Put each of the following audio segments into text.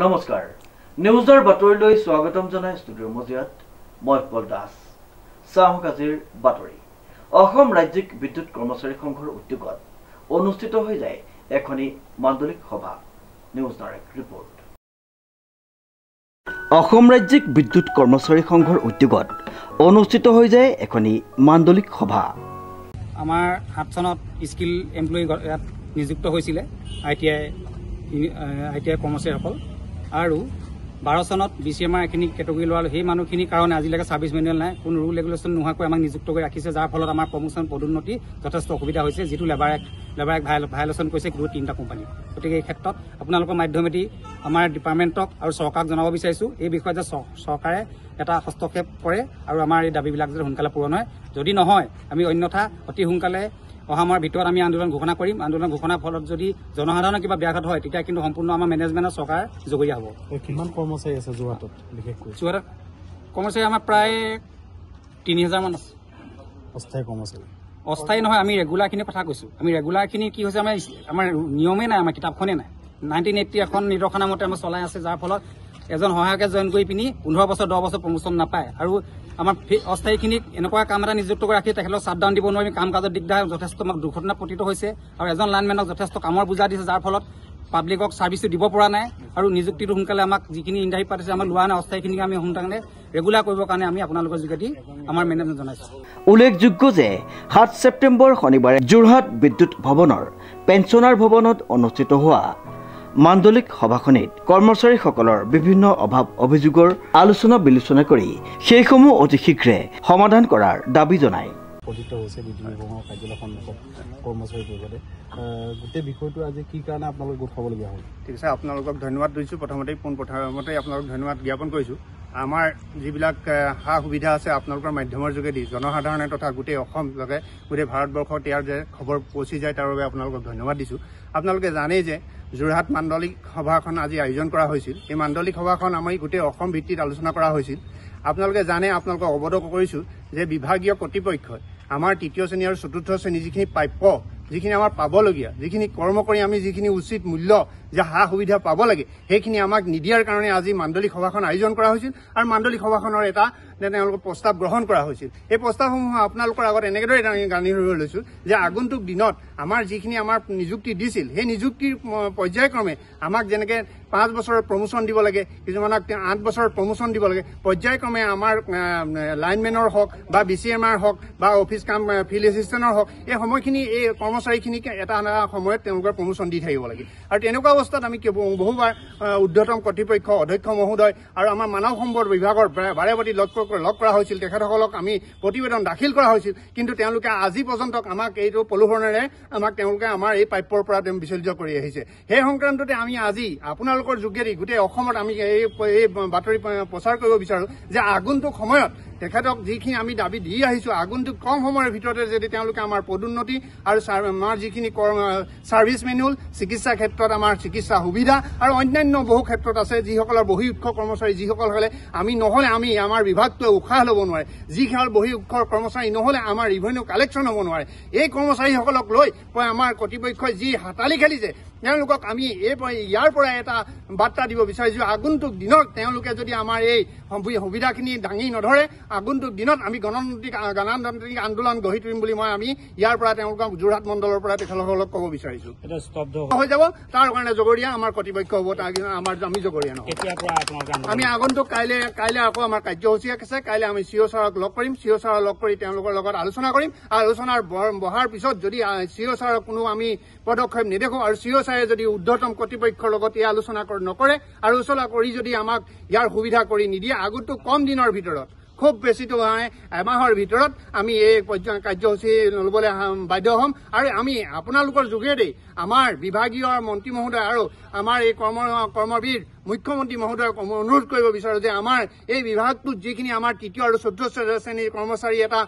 নমস্কাৰ নিউজৰ বাতৰিলৈ স্বাগতম জনাই ষ্টুডিঅ'ৰ মজিয়াত মই পল দাস চাওক আজিৰ বাতৰি অসম ৰাজ্যিক বিদ্যুৎ কৰ্মচাৰী সংঘৰ উদ্যোগত অনুষ্ঠিত হৈ যায় এখনি মাণ্ডলিক সভা নিউজ ডাইৰেক্ট ৰিপৰ্ট অসম ৰাজ্যিক বিদ্যুৎ কৰ্মচাৰী সংঘৰ উদ্যোগত অনুষ্ঠিত হৈ যায় এখনি মাণ্ডলিক সভা আমাৰ 7 চনত স্কিল এমপ্লয়ি ইয়াত নিযুক্ত হৈছিলে আইটিআই কৰ্মচাৰীসকল আৰু 12 চনত বিচিএমআৰ এখিনি কেটেগৰী লোৱা সেই মানুহখিনিৰ কাৰণে আজিলৈকে সাৰ্ভিস মেনুৱেল নাই কোনো ৰুল ৰেগুলেশ্যন নোহোৱাকৈ আমাক নিযুক্ত কৰি ৰাখিছে যাৰ ফলত আমাৰ প্ৰমোশন পদোন্নতি যথেষ্ট অসুবিধা হৈছে যেটো লেবাৰ এক ভায়োলেশ্যন কৰিছে কোনো তিনিটা কোম্পানী গতিকে এই ক্ষেত্ৰত আপোনালোকৰ মাধ্যমেদি আমাৰ ডিপাৰ্টমেণ্টক আৰু চৰকাৰক জনাব বিচাৰিছো এই বিষয়ে যে চৰকাৰে এটা হস্তক্ষেপ কৰে আৰু আমাৰ এই দাবীবিলাক যে সোনকালে পূৰণ হয় যদি নহয় আমি অন্যথা অতি সোনকালে অহামাৰ ভিতৰত আমি আন্দোলন ঘোষণা কৰিম আন্দোলন ঘোষণাৰ ফলত যদি জনসাধাৰণৰ কিবা ব্যাঘাত হয় তেতিয়া কিন্তু সম্পূৰ্ণ আমাৰ মেনেজমেণ্টৰ চৰকাৰ জগৰীয়া হ'ব কিমান কৰ্মচাৰী আছে যোৰহাটত বিশেষকৈ যোৰহাটত কৰ্মচাৰী আমাৰ প্ৰায় 3000 মান আছে অস্থায়ী নহয় আমি ৰেগুলাৰখিনি কথা কৈছো আমি ৰেগুলাৰখিনি কি হৈছে আমাৰ নিয়মেই নাই আমাৰ কিতাপখনে নাই 1980 এখন নিৰ্দেশনা মতে আমি চলাই আছে যাৰ ফলত এজন সহায়কে জইন কৰি পিনি 15 বছৰ 10 বছৰ প্ৰমোশন নাপায় আৰু আমাৰ অস্থায়ীখিনিক এনেকুৱা কাম এটা নিযুক্ত কৰি ৰাখি তেখেতক শ্বাটডাউন দিব নোৱাৰি কাম কাজৰ দিগদাৰ যথেষ্ট আমাক দুৰ্ঘটনা পতিত হৈছে আৰু এজন লাইনমেনক যথেষ্ট কামৰ বুজা দিছে যাৰ ফলত পাব্লিকক সাৰ্ভিসটো দিব পৰা নাই আৰু নিযুক্তিটো সোনকালে আমাক যিখিনি ইণ্টাৰভিউ পাতিছে আমাৰ লোৱা নাই অস্থায়ীখিনিক আমি সোনকালে ৰেগুলাৰ কৰিবৰ কাৰণে আমি আপোনালোকৰ যোগেদি আমাৰ মেনেজমেণ্ট জনাইছো উল্লেখযোগ্য যে 7 ছেপ্টেম্বৰ শনিবাৰে যোৰহাট বিদ্যুৎ ভৱনৰ পেঞ্চনাৰ ভৱনত অনুষ্ঠিত হোৱা মাণ্ডলিক সভাখনিত কৰ্মচাৰীসকলৰ বিভিন্ন অভাৱ অভিযোগৰ আলোচনা বিলোচনা কৰি সেইসমূহ অতি শীঘ্ৰে সমাধান কৰাৰ দাবী জনায় পতিত হৈছে বিদ্যুৎ বিভাগৰ কাৰ্যালয় সন্মুখত কৰ্মচাৰীৰ পূৰ্বতে গোটেই বিষয়টো আজি কি কাৰণে আপোনালোক গোট খাবলগীয়া হ'ল ঠিক আছে আপোনালোকক ধন্যবাদ দিছোঁ প্ৰথমতে আপোনালোক ধন্যবাদ জ্ঞাপন কৰিছোঁ আমাৰ যিবিলাক সা সুবিধা আছে আপোনালোকৰ মাধ্যমৰ যোগেদি জনসাধাৰণে তথা গোটেই অসম লগে গোটেই ভাৰতবৰ্ষত ইয়াৰ যে খবৰ পৌঁছি যায় তাৰ বাবে আপোনালোকক ধন্যবাদ দিছোঁ আপোনালোকে জানেই যে যোৰহাট মাণ্ডলিক সভাখন আজি আয়োজন কৰা হৈছিল এই মাণ্ডলিক সভাখন আমি গোটেই অসম ভিত্তিত আলোচনা কৰা হৈছিল আপোনালোকে জানে আপোনালোকক অৱগত কৰিছোঁ যে বিভাগীয় কৰ্তৃপক্ষই আমাৰ তৃতীয় শ্ৰেণী আৰু চতুৰ্থ শ্ৰেণী যিখিনি প্ৰাপ্য যিখিনি আমাৰ পাবলগীয়া যিখিনি কৰ্ম কৰি আমি যিখিনি উচিত মূল্য যে সা সুবিধা পাব লাগে সেইখিনি আমাক নিদিয়াৰ কাৰণে আজি মাণ্ডলিক সভাখন আয়োজন কৰা হৈছিল আৰু মাণ্ডলিক সভাখনৰ এটা তেওঁলোকৰ প্ৰস্তাৱ গ্ৰহণ কৰা হৈছিল এই প্ৰস্তাৱসমূহ আপোনালোকৰ আগত এনেদৰে গানি ধৰিব লৈছোঁ যে আগন্তুক দিনত আমাৰ যিখিনি আমাৰ নিযুক্তি দিছিল সেই নিযুক্তিৰ পৰ্যায়ক্ৰমে আমাক যেনেকৈ 5 বছৰৰ প্ৰমোশ্যন দিব লাগে কিছুমানক 8 বছৰৰ প্ৰমোশ্যন দিব লাগে পৰ্যায়ক্ৰমে আমাৰ লাইনমেনৰ হওক বা বিচিএমআৰ হওক বা অফিচ কাম ফিল্ড এছিষ্টেণ্টৰ হওক এই সময়খিনি এই কৰ্মচাৰীখিনিক এটা সময়ত তেওঁলোকৰ প্ৰমোশ্যন দি থাকিব লাগে আৰু তেনেকুৱা অৱস্থাত আমি বহুবাৰ ঊৰ্ধ্বতম কৰ্তৃপক্ষ অধ্যক্ষ মহোদয় আৰু আমাৰ মানৱ সম্পদ বিভাগৰ বাৰে বাৰে লগ কৰা হৈছিল তেখেতসকলক আমি প্ৰতিবেদন দাখিল কৰা হৈছিল কিন্তু তেওঁলোকে আজি পৰ্যন্ত আমাক এইটো প্ৰলোভনেৰে আমাক তেওঁলোকে আমাৰ এই প্ৰাপ্যৰ পৰা বিচলিত কৰি আহিছে সেই সংক্ৰান্ততে আমি আজি আপোনালোকৰ যোগেদি গোটেই অসমত আমি এই বাতৰি প্ৰচাৰ কৰিব বিচাৰোঁ যে আগন্তুক সময়ত তেখেতক যিখিনি আমি দাবী দি আহিছোঁ আগন্তুক কম সময়ৰ ভিতৰতে যদি তেওঁলোকে আমাৰ পদোন্নতি আৰু আমাৰ যিখিনি ছাৰ্ভিচ মেনুৱেল চিকিৎসা ক্ষেত্ৰত আমাৰ চিকিৎসা সুবিধা আৰু অন্যান্য বহু ক্ষেত্ৰত আছে যিসকলৰ বহি উৎস কৰ্মচাৰী যিসকল হ'লে আমি নহ'লে আমাৰ বিভাগটোৱে উশাহ ল'ব নোৱাৰে যিসকল বহি উৎস কৰ্মচাৰী নহ'লে আমাৰ ৰিভেনিউ কালেকশ্যন হ'ব নোৱাৰে এই কৰ্মচাৰীসকলক লৈ আমাৰ কৰ্তৃপক্ষই যি হাতালি খেলিছে তেওঁলোকক আমি ইয়াৰ পৰা এটা বাৰ্তা দিব বিচাৰিছোঁ আগন্তুক দিনত তেওঁলোকে যদি আমাৰ এই সুবিধাখিনি দাঙি নধৰে আগন্তুক দিনত আমি গণতান্ত্ৰিক আন্দোলন গঢ়ি তুলিম বুলি আমি ইয়াৰ পৰা তেওঁলোকক যোৰহাট মণ্ডলৰ পৰা তেখেতসকলক ক'ব বিচাৰিছোঁ হৈ যাব তাৰ কাৰণে জগৰীয়া আমাৰ কৰ্তৃপক্ষ হ'ব আমি জগৰীয়া নহয় আমি আগন্তুক কাইলৈ আকৌ আমাৰ কাৰ্যসূচী আছে কাইলৈ আমি চিঅ' ছাৰক লগ কৰিম চিঅ' ছাৰক লগ কৰি তেওঁলোকৰ লগত আলোচনা কৰিম আৰু আলোচনাৰ বহাৰ পিছত যদি চিঅ' ছাৰক কোনো আমি পদক্ষেপ নেদেখোঁ আৰু চিঅ' ছাৰে যদি ঊৰ্ধ্বতম কৰ্তৃপক্ষৰ লগত এই আলোচনা নকৰে আৰু আলোচনা কৰি যদি আমাক ইয়াৰ সুবিধা কৰি নিদিয়ে আগন্তুক কম দিনৰ ভিতৰত খুব বেছিটো এমাহৰ ভিতৰত আমি এই কাৰ্যসূচী ল'বলৈ বাধ্য হ'ম আৰু আমি আপোনালোকৰ যোগেদি আমাৰ বিভাগীয় মন্ত্ৰী মহোদয় আৰু আমাৰ এই কৰ্মবীৰ মুখ্যমন্ত্ৰী মহোদয়ক অনুৰোধ কৰিব বিচাৰোঁ যে আমাৰ এই বিভাগটোত যিখিনি আমাৰ তৃতীয় আৰু চতুৰ্থ শ্ৰেণীৰ কৰ্মচাৰী এটা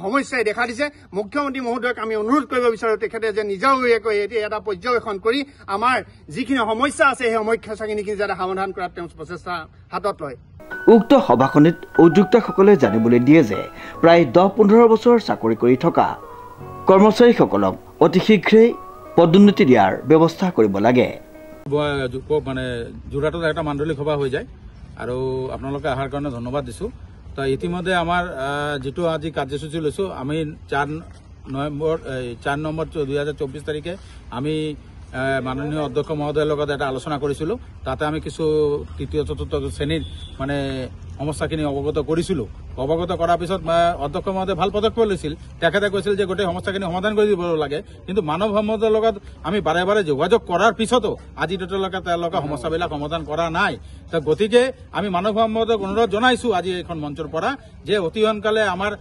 সমস্যাই দেখা দিছে মুখ্যমন্ত্ৰী মহোদয়ক আমি অনুৰোধ কৰিব বিচাৰোঁ তেখেতে যে নিজাববীয়াকৈ এটা পৰ্যবেক্ষণ কৰি আমাৰ যিখিনি সমস্যা আছে সেই সমস্যাখিনি যাতে সমাধান কৰাত তেওঁ প্ৰচেষ্টা হাতত লয় উক্ত সভাখনিত উদ্যোক্তাসকলে জানিবলৈ দিয়ে যে প্ৰায় 10-15 বছৰ চাকৰি কৰি থকা কৰ্মচাৰীসকলক অতি শীঘ্ৰেই পদোন্নতি দিয়াৰ ব্যৱস্থা কৰিব লাগে মানে যোৰহাটত এটা মাণ্ডলিক সভা হৈ যায় আৰু আপোনালোকে অহাৰ কাৰণে ধন্যবাদ দিছোঁ। তো ইতিমধ্যে আমাৰ যিটো আজি কাৰ্যসূচী লৈছোঁ, আমি 4 নম্বৰ 2024 তাৰিখে আমি মাননীয় অধ্যক্ষ মহোদয়ৰ লগত এটা আলোচনা কৰিছিলোঁ। তাতে আমি কিছু তৃতীয় চতুৰ্থ শ্ৰেণীৰ মানে সমস্যাখিনি অৱগত কৰিছিলোঁ। অৱগত কৰাৰ পিছত অধ্যক্ষ মহোদয়ে ভাল পদক্ষেপ লৈছিল। তেখেতে কৈছিল যে গোটেই সমস্যাখিনি সমাধান কৰি দিব লাগে, কিন্তু মানৱ সম্পদৰ লগত আমি বাৰে বাৰে যোগাযোগ কৰাৰ পিছতো আজি তেওঁলোকে সমস্যাবিলাক সমাধান কৰা নাই। তো গতিকে আমি মানৱ সম্পদক অনুৰোধ জনাইছোঁ আজি এইখন মঞ্চৰ পৰা যে অতি সোনকালে আমাৰ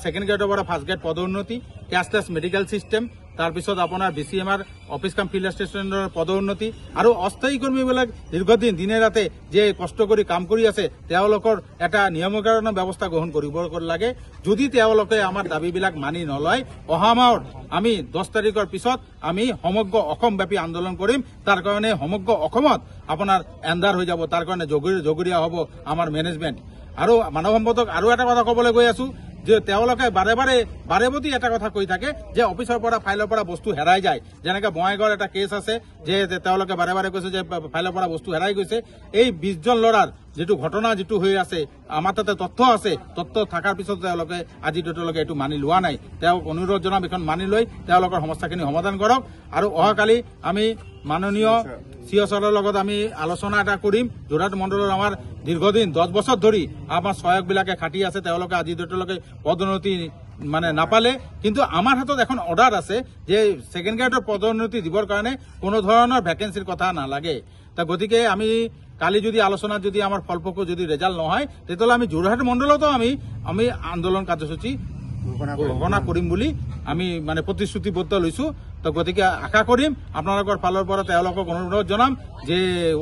2nd গ্ৰেডৰ পৰা 1st গ্ৰেড পদোন্নতি, কেচলেছ মেডিকেল চিষ্টেম, তাৰপিছত আপোনাৰ BCMR অফিচ কাম ফিল্ড ষ্টেচনৰ পদোন্নতি আৰু অস্থায়ী কৰ্মীবিলাক দীৰ্ঘদিন দিনে ৰাতে যে কষ্ট কৰি কাম কৰি আছে তেওঁলোকৰ এটা নিয়মীকৰণৰ ব্যৱস্থা গ্ৰহণ কৰিব লাগে। যদি তেওঁলোকে আমাৰ দাবীবিলাক মানি নলয়, অহা মাহত আমি 10 তাৰিখৰ পিছত আমি সমগ্ৰ অসমব্যাপী আন্দোলন কৰিম। তাৰ কাৰণে সমগ্ৰ অসমত আপোনাৰ এন্ধাৰ হৈ যাব, তাৰ কাৰণে জগৰীয়া হ'ব আমাৰ মেনেজমেণ্ট। আৰু মানৱ সম্পদক আৰু এটা কথা ক'বলৈ গৈ আছো যে তেওঁলোকে বাৰে এটা কথা কৈ থাকে যে অফিচৰ পৰা ফাইলৰ পৰা বস্তু হেৰাই যায়। যেনেকে বঙাইগাঁৱৰ এটা কেছ আছে যে তেওঁলোকে বাৰে কৈছে যে ফাইলৰ পৰা বস্তু হেৰাই গৈছে। এই 20 জন ল'ৰাৰ যিটো ঘটনা যিটো হৈ আছে, আমাৰ তাতে তথ্য আছে। তথ্য থকাৰ পিছত তেওঁলোকে এইটো মানি লোৱা নাই। তেওঁক অনুৰোধ জনাম এইখন মানি লৈ তেওঁলোকৰ সমস্যাখিনি সমাধান কৰক। আৰু অহাকালি আমি মাননীয় CEO ছাৰৰ লগত আমি আলোচনা এটা কৰিম। যোৰহাট মণ্ডলৰ আমাৰ দীৰ্ঘদিন 10 বছৰ ধৰি আমাৰ সহায়কবিলাকে খাটি আছে, তেওঁলোকে আজি পদোন্নতি মানে নাপালে, কিন্তু আমাৰ হাতত এখন অৰ্ডাৰ আছে যে 2nd গ্ৰেডৰ পদোন্নতি দিবৰ কাৰণে কোনো ধৰণৰ ভেকেঞ্চিৰ কথা নালাগে। তা গতিকে আমি কালি যদি আলোচনাত যদি আমাৰ ফলপ্ৰসূ যদি ৰেজাল্ট নহয়, তেতিয়াহ'লে আমি যোৰহাট মণ্ডলতো আমি আন্দোলন কাৰ্যসূচী ঘোষণা কৰিম বুলি আমি মানে প্ৰতিশ্ৰুতিবদ্ধ লৈছো। তো গতিকে আশা কৰিম আপোনালোকৰ ফালৰ পৰা তেওঁলোকক অনুৰোধ জনাম যে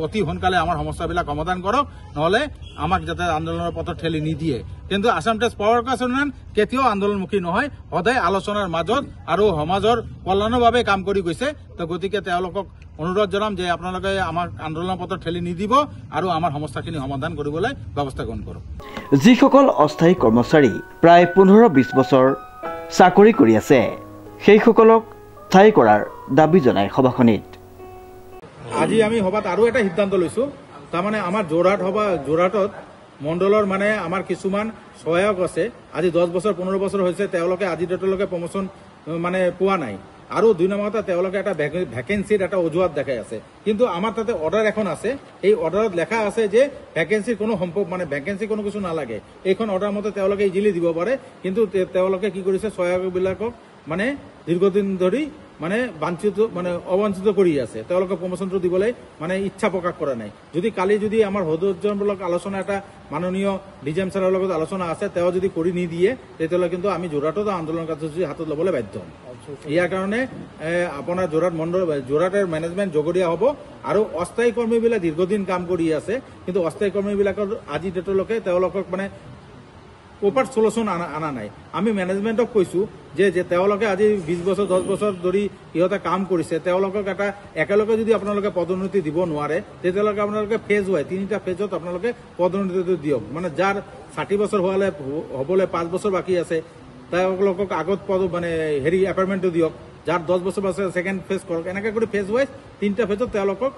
অতি সোনকালে আমাৰ সমস্যাবিলাক সমাধান কৰক, নহলে আমাক যাতে আন্দোলনৰ পথত ঠেলি নিদিয়ে। কিন্তু আসাম টেক্স পাৱাৰ ৱৰ্কাৰ্ছ ইউনিয়ন কেতিয়াও আন্দোলনমুখী নহয়, সদায় আলোচনাৰ মাজত আৰু সমাজৰ কল্যাণৰ বাবে কাম কৰি গৈছে। তো গতিকে তেওঁলোকক অনুৰোধ জনাম যে আপোনালোকে আমাক আন্দোলনৰ পথত ঠেলি নিদিব আৰু আমাৰ সমস্যাখিনি সমাধান কৰিবলৈ ব্যৱস্থা গ্ৰহণ কৰক। যিসকল অস্থায়ী কৰ্মচাৰী প্ৰায় 15-20 বছৰ চাকৰি কৰি আছে, সেইসকলক স্থায়ী কৰাৰ দাবী জনাই সভাখনিত আজি আমি সভাত আৰু এটা সিদ্ধান্ত লৈছো। তাৰমানে আমাৰ যোৰহাটত মণ্ডলৰ মানে আমাৰ কিছুমান সহায়ক আছে, আজি 10 বছৰ 15 বছৰ হৈছে, তেওঁলোকে আজি ডেটলৈকে প্ৰমোচন মানে পোৱা নাই। আৰু 2 নম্বৰতে তেওঁলোকে এটা ভেকেঞ্চিৰ এটা অজুহাত দেখাই আছে। কিন্তু আমাৰ তাতে অৰ্ডাৰ এখন আছে, এই অৰ্ডাৰত লেখা আছে যে ভেকেঞ্চিৰ কোনো মানে ভেকেঞ্চি কোনো কিছু নালাগে। এইখন অৰ্ডাৰ মতে তেওঁলোকে ইজিলি দিব পাৰে, কিন্তু তেওঁলোকে কি কৰিছে সহায়কবিলাকক মানে দীৰ্ঘদিন ধৰি মানে অবাঞ্ছিত কৰি আছে। তেওঁলোকে প্ৰমোচনটো দিবলৈ মানে ইচ্ছা প্ৰকাশ কৰা নাই। যদি কালি যদি আমাৰ সদস্যমূলক আলোচনা এটা মাননীয় ডিজিএম ছাৰৰ লগত আলোচনা আছে, তেওঁ যদি কৰি নিদিয়ে তেতিয়াহ'লে কিন্তু আমি যোৰহাটত আন্দোলন কাৰ্যসূচী হাতত ল'বলৈ বাধ্য হ'ম। ইয়াৰ কাৰণে আপোনাৰ যোৰহাটৰ মেনেজমেণ্ট জগৰীয়া হ'ব। আৰু অস্থায়ী কৰ্মীবিলাক দীৰ্ঘদিন কাম কৰি আছে, কিন্তু অস্থায়ী কৰ্মীবিলাকৰ আজি ডেটলৈকে তেওঁলোকক মানে প্ৰপাৰ সলিউশ্যন আনা নাই। আমি মেনেজমেণ্টক কৈছো যে তেওঁলোকে আজি 20 বছৰ 10 বছৰ ধৰি সিহঁতে কাম কৰিছে, তেওঁলোকক এটা একেলগে যদি আপোনালোকে পদোন্নতি দিব নোৱাৰে, তেতিয়ালৈকে আপোনালোকে ফেজ হয় 3টা ফেজত আপোনালোকে পদোন্নতিটো দিয়ক। মানে যাৰ 60 বছৰ হ'বলৈ 5 বছৰ বাকী আছে, তেওঁলোকক আগত এপইণ্টমেণ্টটো দিয়ক। যাৰ 10 বছৰ আছে 2nd ফেজ কৰক। এনেকৈ কৰি ফেজ ৱাইজ 3টা ফেজত তেওঁলোকক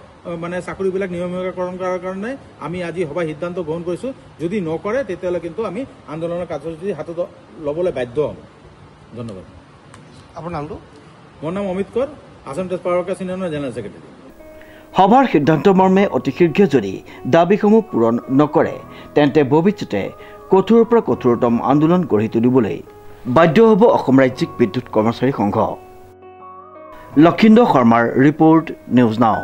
মানে চাকৰিবিলাক নিয়মীয়াকৰণ কৰাৰ কাৰণে আমি আজি সভাই সিদ্ধান্ত গ্ৰহণ কৰিছো। যদি নকৰে তেতিয়াহ'লে কিন্তু আমি আন্দোলনৰ কাৰ্যসূচী হাতত ল'বলৈ বাধ্য হ'ম। ধন্যবাদ। আপোনাৰ নামটো? মোৰ নাম অমিত কৌৰ, আসাম টেক্স পাৱাৰ ৱৰ্কাৰ্ছ ইউনিয়নৰ জেনেৰেল ছেক্ৰেটাৰী। সভাৰ সিদ্ধান্ত মৰ্মে অতি শীঘ্ৰে যদি দাবীসমূহ পূৰণ নকৰে, তেন্তে ভৱিষ্যতে কঠোৰৰ পৰা কঠোৰতম আন্দোলন গঢ়ি তুলিবলৈ বাধ্য হ'ব অসম ৰাজ্যিক বিদ্যুৎ কৰ্মচাৰী সংঘ। লক্ষীন্দ্ৰ শৰ্মাৰ ৰিপৰ্ট, নিউজ নাও।